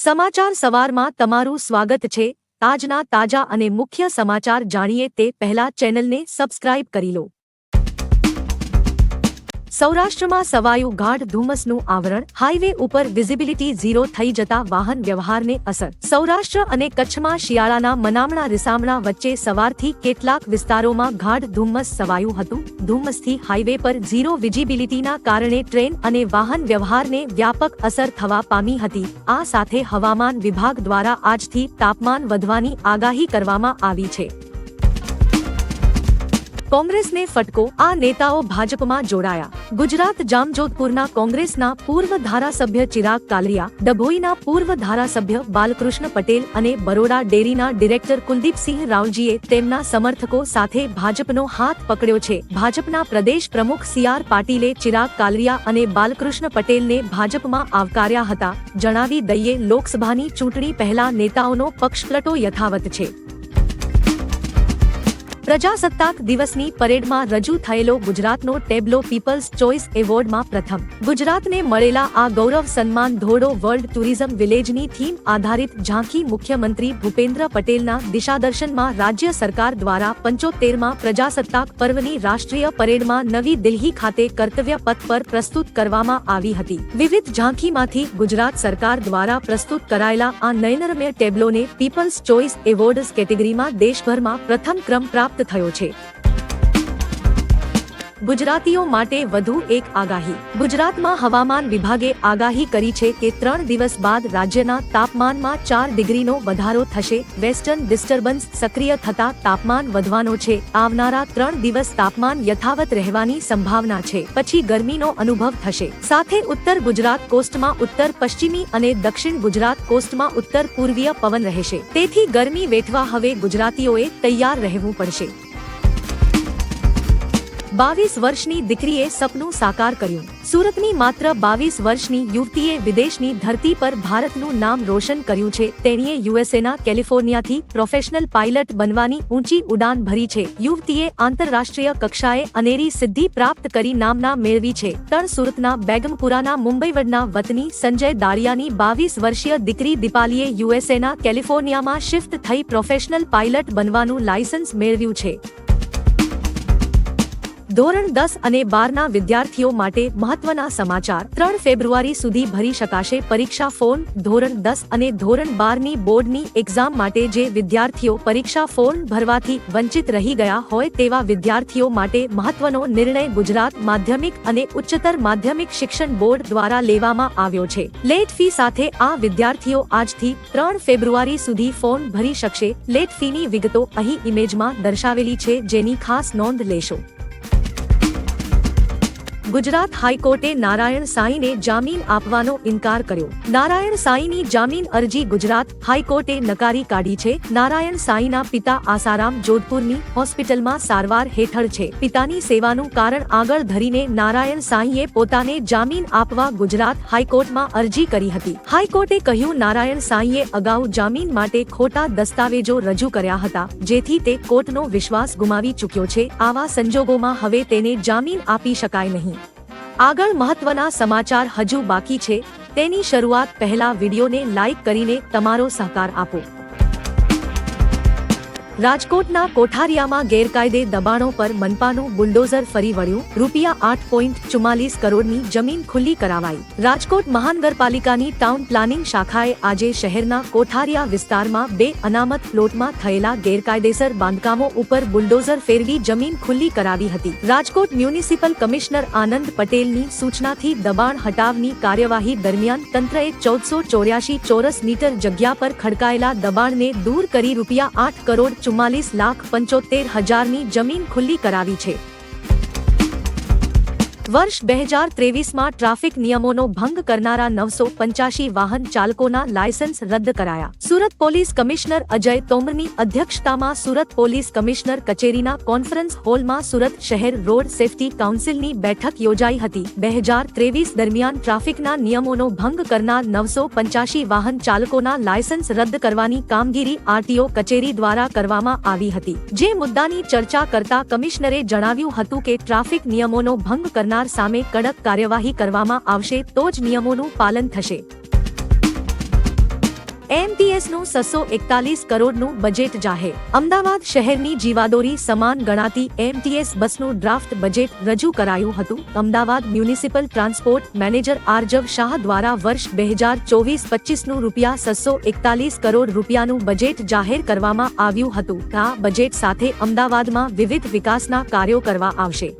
સમાચાર સવારમાં તમારું સ્વાગત છે। આજના તાજા અને મુખ્ય સમાચાર જાણીએ તે પહેલા ચેનલને સબસ્ક્રાઇબ કરી લો। સૌરાષ્ટ્રમાં સવાયું ગાઢ ધુમ્મસનું આવરણ, હાઈવે ઉપર વિઝિબિલિટી ઝીરો થઈ જતા વાહન વ્યવહારને અસર। સૌરાષ્ટ્ર અને કચ્છમાં શિયાળાના મનામણા રીસામણા વચ્ચે સવારથી કેટલાક વિસ્તારોમાં ગાઢ ધુમ્મસ છવાયું હતું। ધુમ્મસથી હાઈવે પર ઝીરો વિઝિબિલિટીના કારણે ટ્રેન અને વાહન વ્યવહારને વ્યાપક અસર થવા પામી હતી। આ સાથે હવામાન વિભાગ દ્વારા આજથી તાપમાન વધવાની આગાહી કરવામાં આવી છે। કોંગ્રેસને ફટકો, આ નેતાઓ ભાજપમાં જોડાયા। ગુજરાત જામજોધપુરના કોંગ્રેસના પૂર્વ ધારાસભ્ય ચિરાગ કાલરિયા, ડભોઈના પૂર્વ ધારાસભ્ય બાલકૃષ્ણ પટેલ અને બરોડા ડેરીના ડિરેક્ટર કુલદીપસિંહ રાવલજીએ તેમના સમર્થકો સાથે ભાજપનો હાથ પકડ્યો છે। ભાજપના પ્રદેશ પ્રમુખ સી.આર. પાટીલે ચિરાગ કાલરિયા અને બાલકૃષ્ણ પટેલને ભાજપમાં આવકાર્યા હતા। જણાવી દઈએ, લોકસભાની ચૂંટણી પહેલા નેતાઓનો પક્ષપલટો યથાવત છે। પ્રજાસત્તાક દિવસની પરેડમાં રજૂ થયેલો ગુજરાતનો ટેબ્લો પીપલ્સ ચોઇસ એવોર્ડમાં પ્રથમ। ગુજરાતને મળેલા આ ગૌરવ સન્માન ધોરડો વર્લ્ડ ટુરિઝમ વિલેજની થીમ આધારિત ઝાંખી મુખ્યમંત્રી ભૂપેન્દ્ર પટેલના દિશાદર્શનમાં રાજ્ય સરકાર દ્વારા 75મા પ્રજાસત્તાક પર્વની રાષ્ટ્રીય પરેડમાં નવી દિલ્હી ખાતે કર્તવ્ય પથ પર પ્રસ્તુત કરવામાં આવી હતી। વિવિધ ઝાંખીમાંથી ગુજરાત સરકાર દ્વારા પ્રસ્તુત કરાયેલા આ નયનરમ્ય ટેબ્લોને પીપલ્સ ચોઇસ એવોર્ડ્સ કેટેગરીમાં દેશભરમાં પ્રથમ ક્રમ પ્રાપ્ત થયો છે। ગુજરાતીઓ માટે વધુ એક આગાહી। ગુજરાતમાં હવામાન વિભાગે આગાહી કરી છે કે 3 દિવસ બાદ રાજ્યના તાપમાનમાં 4 ડિગ્રીનો વધારો થશે। વેસ્ટર્ન ડિસ્ટર્બન્સ સક્રિય થતા તાપમાન વધવાનો છે। આવનારા 3 દિવસ તાપમાન યથાવત રહેવાની સંભાવના છે, પછી ગરમીનો અનુભવ થશે। સાથે ઉત્તર ગુજરાત કોસ્ટમાં ઉત્તર પશ્ચિમી અને દક્ષિણ ગુજરાત કોસ્ટમાં ઉત્તર પૂર્વીય પવન રહેશે। તેથી ગરમી વેઠવા હવે ગુજરાતીઓએ તૈયાર રહેવું પડશે। 22 વર્ષની દીકરીએ સપનું સાકાર કર્યું। સુરતની માત્ર 22 વર્ષની યુવતીએ વિદેશની ધરતી પર ભારતનું નામ રોશન કર્યું છે। તેણીએ યુએસએના કેલિફોર્નિયાથી પ્રોફેશનલ પાયલટ બનવાની ઊંચી ઉડાન ભરી છે। યુવતીએ આંતરરાષ્ટ્રીય કક્ષાએ અનેરી સિદ્ધિ પ્રાપ્ત કરી નામના મેળવી છે। તળ સુરતના બેગમપુરાના મુંબઈવડના વતની સંજય દાળિયાની 22 વર્ષીય દીકરી દીપાલીએ યુએસએના કેલિફોર્નિયામાં શિફ્ટ થઈ પ્રોફેશનલ પાયલટ બનવાનું લાયસન્સ મેળવ્યું છે। ધોરણ 10 અને 12ના વિદ્યાર્થીઓ માટે મહત્વના સમાચાર। 3 ફેબ્રુઆરી સુધી ભરી શકાશે પરીક્ષા ફોર્મ। ધોરણ 10 અને ધોરણ 12ની બોર્ડની એક્ઝામ માટે જે વિદ્યાર્થીઓ પરીક્ષા ફોર્મ ભરવાથી વંચિત રહી ગયા હોય તેવા વિદ્યાર્થીઓ માટે મહત્વનો નિર્ણય ગુજરાત માધ્યમિક અને ઉચ્ચતર માધ્યમિક શિક્ષણ બોર્ડ દ્વારા લેવામાં આવ્યો છે। લેટ ફી સાથે આ વિદ્યાર્થીઓ આજથી 3 ફેબ્રુઆરી સુધી ફોર્મ ભરી શકશે। લેટ ફીની વિગતો અહીં ઇમેજમાં દર્શાવેલી છે, જેની ખાસ નોંધ લેશો। ગુજરાત હાઈકોર્ટે નારાયણ સાંઈને જામીન આપવાનો ઇનકાર કર્યો। નારાયણ સાંઈની જામીન અરજી ગુજરાત હાઈકોર્ટે નકારી કાઢી છે। નારાયણ સાંઈના પિતા આસારામ જોધપુરની હોસ્પિટલમાં સારવાર હેઠળ છે। પિતાની સેવાનું કારણ આગળ ધરીને નારાયણ સાંઈએ પોતાને જામીન આપવા ગુજરાત હાઈકોર્ટમાં અરજી કરી હતી। હાઈકોર્ટે કહ્યું, નારાયણ સાંઈએ અગાઉ જામીન માટે ખોટા દસ્તાવેજો રજૂ કર્યા હતા, જેથી તે કોર્ટનો વિશ્વાસ ગુમાવી ચૂક્યો છે। આવા સંજોગોમાં હવે તેને જામીન આપી શકાય નહીં। આગળ મહત્વના સમાચાર હજુ બાકી છે, તેની શરૂઆત પહેલા વિડીયોને લાઇક કરીને તમારો સહકાર આપો। રાજકોટના કોઠારિયામાં ગેરકાયદે દબાણો પર મનપાનું બુલડોઝર ફરી વળ્યું। ₹8.44 કરોડની જમીન ખુલ્લી કરાવાઈ। રાજકોટ મહાનગરપાલિકાની ટાઉન પ્લાનિંગ શાખાએ આજે શહેરના કોઠારિયા વિસ્તારમાં 2 અનામત પ્લોટમાં થયેલા ગેરકાયદેસર બાંધકામો ઉપર બુલડોઝર ફેરવી જમીન ખુલ્લી કરાવી હતી। રાજકોટ મ્યુનિસિપલ કમિશનર આનંદ પટેલની સૂચનાથી દબાણ હટાવની કાર્યવાહી દરમિયાન તંત્રએ 1484 ચોરસ મીટર જગ્યા પર ખડકાયેલા દબાણને દૂર કરી ₹44,75,000ની જમીન ખુલ્લી કરાવી છે। વર્ષ 2023માં ટ્રાફિક નિયમોનો ભંગ કરનારા 985 વાહન ચાલકોના લાયસન્સ રદ કરાયા। સુરત પોલીસ કમિશનર અજય તોમરની અધ્યક્ષતામાં સુરત પોલીસ કમિશનર કચેરીના કોન્ફરન્સ હોલમાં સુરત શહેર રોડ સેફટી કાઉન્સિલની બેઠક યોજાઈ હતી। 2023 દરમિયાન ટ્રાફિકના નિયમોનો ભંગ કરનાર 985 વાહન ચાલકોના લાયસન્સ રદ કરવાની કામગીરી આરટીઓ કચેરી દ્વારા કરવામાં આવી હતી। જે મુદ્દાની ચર્ચા કરતા કમિશનરે જણાવ્યું હતું કે ટ્રાફિક નિયમોનો ભંગ કરનાર સામે કડક કાર્યવાહી કરવામાં આવશે તો જ નિયમોનું પાલન થશે। એમટીએસનું 641 કરોડનું બજેટ જાહેર. અમદાવાદ શહેરની જીવાદોરી સમાન ગણાતી એમટીએસ બસનું ડ્રાફ્ટ બજેટ રજૂ કરાયું હતું. Ahmedabad municipal transport manager Aarjav Shah દ્વારા વર્ષ 2024-25નું ₹641 કરોડ રૂપિયાનું બજેટ જાહેર કરવામાં આવ્યું હતું. આ બજેટ સાથે અમદાવાદમાં વિવિધ વિકાસના કાર્યો કરવા આવશે.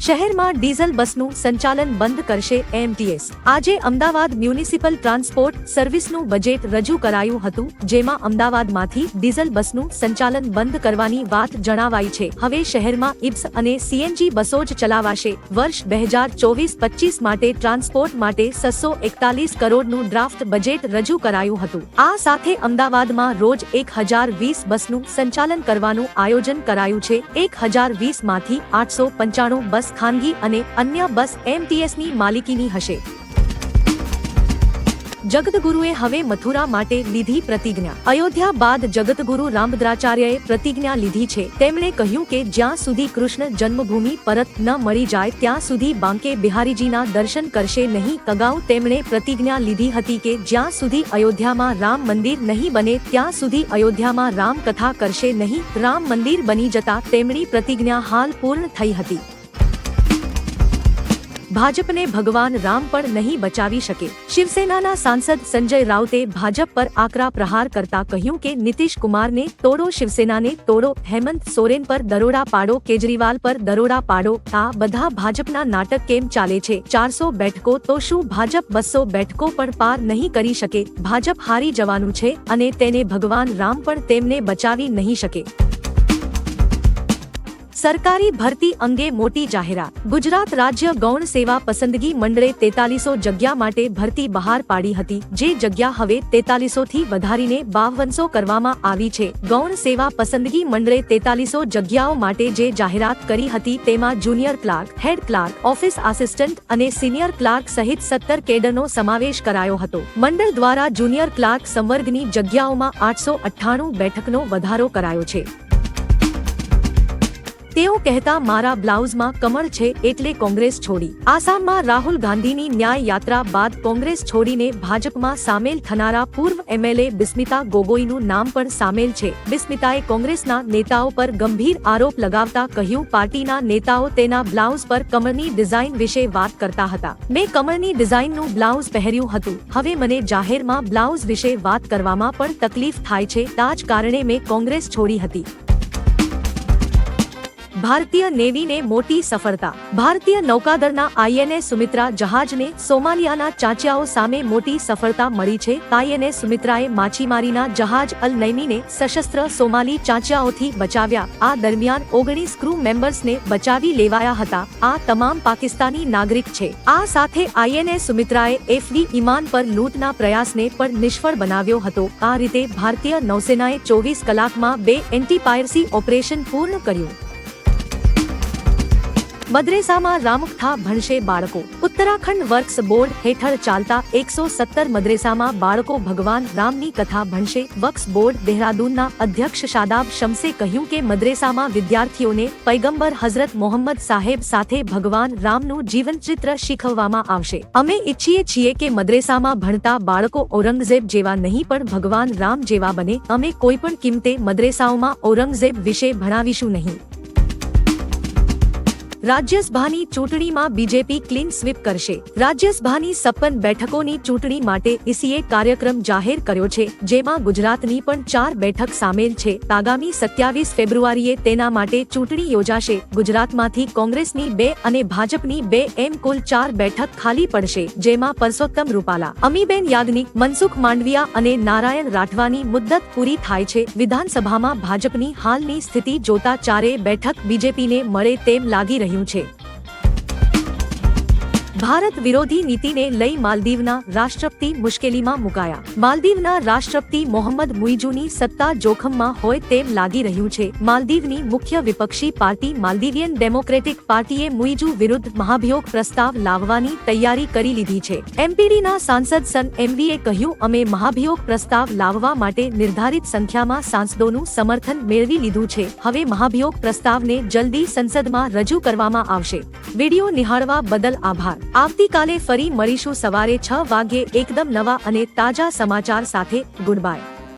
શહેરમાં ડીઝલ બસનું સંચાલન બંધ કરશે એમટીએસ. આજે અમદાવાદ મ્યુનિસિપલ ટ્રાન્સપોર્ટ સર્વિસનું બજેટ રજૂ કરાયું હતું, જેમાં અમદાવાદમાંથી ડીઝલ બસનું સંચાલન બંધ કરવાની વાત જણાવાઈ છે. હવે શહેરમાં ઇબ્સ અને સીએનજી બસો જ ચલાવાશે. વર્ષ 2024-25 માટે ટ્રાન્સપોર્ટ માટે 641 કરોડનું ડ્રાફ્ટ બજેટ રજૂ કરાયું હતું. આ સાથે અમદાવાદમાં રોજ 1020 બસનું સંચાલન કરવાનું આયોજન કરાયું છે. 1020 માંથી 895 બસ ખાનગી અને અન્ય બસ એમટીએસની માલિકીની હશે. જગતગુરુએ હવે મથુરા માટે લીધી પ્રતિજ્ઞા. અયોધ્યા બાદ જગતગુરુ રામભદ્રાચાર્યએ પ્રતિજ્ઞા લીધી છે. તેમણે કહ્યું કે જ્યાં સુધી કૃષ્ણ જન્મભૂમિ પરત ન મળી જાય ત્યાં સુધી બાંકે બિહારીજીના દર્શન કરશે નહીં. અગાઉ તેમણે પ્રતિજ્ઞા લીધી હતી કે જ્યાં સુધી અયોધ્યામાં રામ મંદિર નહીં બને ત્યાં સુધી અયોધ્યામાં રામકથા કરશે નહીં. રામ મંદિર બની જતા તેમની પ્રતિજ્ઞા હાલ પૂર્ણ થઈ હતી. ભાજપને ભગવાન રામ પણ નહીં બચાવી શકે. શિવસેનાના સાંસદ સંજય રાઉતે ભાજપ પર આકરા પ્રહાર કરતા કહ્યું કે નીતિશ કુમારને તોડો, શિવસેનાને તોડો, હેમંત સોરેન પર દરોડા પાડો, કેજરીવાલ પર દરોડા પાડો. આ બધા ભાજપના નાટક કેમ ચાલે છે? 400 બેઠકો તો શું ભાજપ 200 બેઠકો પણ પાર નહીં કરી શકે? ભાજપ હારી જવાનું છે અને તેને ભગવાન રામ પણ તેમને બચાવી નહીં શકે. સરકારી ભરતી અંગે મોટી જાહેરાત. ગુજરાત રાજ્ય ગૌણ સેવા પસંદગી મંડળે 4300 જગ્યા માટે ભરતી બહાર પાડી હતી, જે જગ્યા હવે 4300 થી વધારીને 5200 કરવામાં આવી છે. ગૌણ સેવા પસંદગી મંડળે 4300 જગ્યાઓ માટે જે જાહેરાત કરી હતી તેમાં junior clerk, head clerk, office assistant અને સિનિયર ક્લાર્ક સહિત 17 કેડરનો સમાવેશ કરાયો હતો. મંડળ દ્વારા જુનિયર ક્લાર્ક સંવર્ગની જગ્યાઓમાં 898 બેઠકનો વધારો કરાયો છે. તેઓ કહેતા મારા બ્લાઉઝમાં કમળ છે એટલે કોંગ્રેસ છોડી. આસામમાં રાહુલ ગાંધીની ન્યાય યાત્રા બાદ કોંગ્રેસ છોડીને ભાજપમાં સામેલ થનારા પૂર્વ એમએલએ બિસ્મિતા ગોગોઈનું નામ પણ સામેલ છે. બિસ્મિતાએ કોંગ્રેસના નેતાઓ પર ગંભીર આરોપ લગાવતા કહ્યું, પાર્ટીના નેતાઓ તેના બ્લાઉઝ પર કમળની ડિઝાઇન વિશે વાત કરતા હતા. મેં કમળની ડિઝાઇનનું બ્લાઉઝ પહેર્યું હતું. હવે મને જાહેરમાં બ્લાઉઝ વિશે વાત કરવામાં પણ તકલીફ થાય છે. આ જ કારણે મેં કોંગ્રેસ છોડી હતી. ભારતીય નેવીને મોટી સફળતા. ભારતીય નૌકાદળના આઈએનએસ સુમિત્રા જહાજને સોમાલિયાના ચાંચિયાઓ સામે મોટી સફળતા મળી છે. આઈએનએસ સુમિત્રાએ માછીમારીના જહાજ અલ નૈમીને સશસ્ત્ર સોમાલી ચાંચિયાઓથી બચાવ્યા. આ દરમિયાન 19 ક્રૂ મેમ્બર્સને બચાવી લેવાયા હતા. આ તમામ પાકિસ્તાની નાગરિક છે. આ સાથે આઈએનએસ સુમિત્રાએ એફડી ઇમાન પર લૂંટના પ્રયાસને પણ નિષ્ફળ બનાવ્યો હતો. આ રીતે ભારતીય નૌસેનાએ 24 કલાકમાં 2 એન્ટી પાયરસી ઓપરેશન પૂર્ણ કર્યું. મદ્રેસામાં રામકથા ભણશે બાળકો. ઉત્તરાખંડ વર્ક્સ બોર્ડ હેઠળ ચાલતા 117 મદ્રેસામાં બાળકો ભગવાન રામની કથા ભણશે. વર્ક્સ બોર્ડ દેહરાદૂનના અધ્યક્ષ શાદાબ શમ્સે કહ્યું કે મદ્રેસામાં વિદ્યાર્થીઓને પૈગંબર હઝરત મોહમ્મદ સાહેબ સાથે ભગવાન રામનું જીવનચિત્ર શીખવવામાં આવશે. અમે ઈચ્છીએ છીએ કે મદ્રેસામાં ભણતા બાળકો ઔરંગઝેબ જેવા નહીં પણ ભગવાન રામ જેવા બને. અમે કોઈ પણ કિંમતે મદ્રેસાઓમાં ઔરંગઝેબ વિશે ભણાવીશું નહીં. રાજ્યસભાની ચૂંટણીમાં બીજેપી ક્લીન સ્વીપ કરશે. રાજ્યસભાની 56 બેઠકોની ચૂંટણી માટે ઈસીએ કાર્યક્રમ જાહેર કર્યો છે, જેમાં ગુજરાતની પણ 4 બેઠક સામેલ છે. આગામી 27 ફેબ્રુઆરીએ તેના માટે ચૂંટણી યોજાશે. ગુજરાતમાંથી કોંગ્રેસની 2 અને ભાજપની 2 એમ કુલ 4 બેઠક ખાલી પડશે, જેમાં પરસોત્તમ રૂપાલા, અમીબેન યાજ્ઞિક, મનસુખ માંડવિયા અને નારાયણ રાઠવાની મુદ્દત પૂરી થાય છે. વિધાનસભામાં ભાજપની હાલની સ્થિતિ જોતા 4 બેઠક બીજેપીને મળે તેમ લાગી રહ્યું છે. ભારત વિરોધી નીતિને લઈ માલદીવના રાષ્ટ્રપતિ મુશ્કેલીમાં મુકાયા. માલદીવના રાષ્ટ્રપતિ મોહમ્મદ મુઇઝુની સત્તા જોખમમાં હોય તેમ લાગી રહ્યું છે. માલદીવની મુખ્ય વિપક્ષી પાર્ટી માલદીવિયન ડેમોક્રેટિક પાર્ટીએ મુઇઝુ વિરુદ્ધ મહાભિયોગ પ્રસ્તાવ લાવવાની તૈયારી કરી લીધી છે. એમપીડીના સાંસદ સન એમવીએ કહ્યું, અમે મહાભિયોગ પ્રસ્તાવ લાવવા માટે નિર્ધારિત સંખ્યામાં સાંસદોનું સમર્થન મેળવી લીધું છે. હવે મહાભિયોગ પ્રસ્તાવને જલ્દી સંસદમાં રજૂ કરવામાં આવશે. વિડિયો નિહાળવા બદલ આભાર। આવતીકાલે ફરી મળીશું સવારે 6 વાગ્યે એકદમ નવા અને તાજા સમાચાર સાથે। Good bye.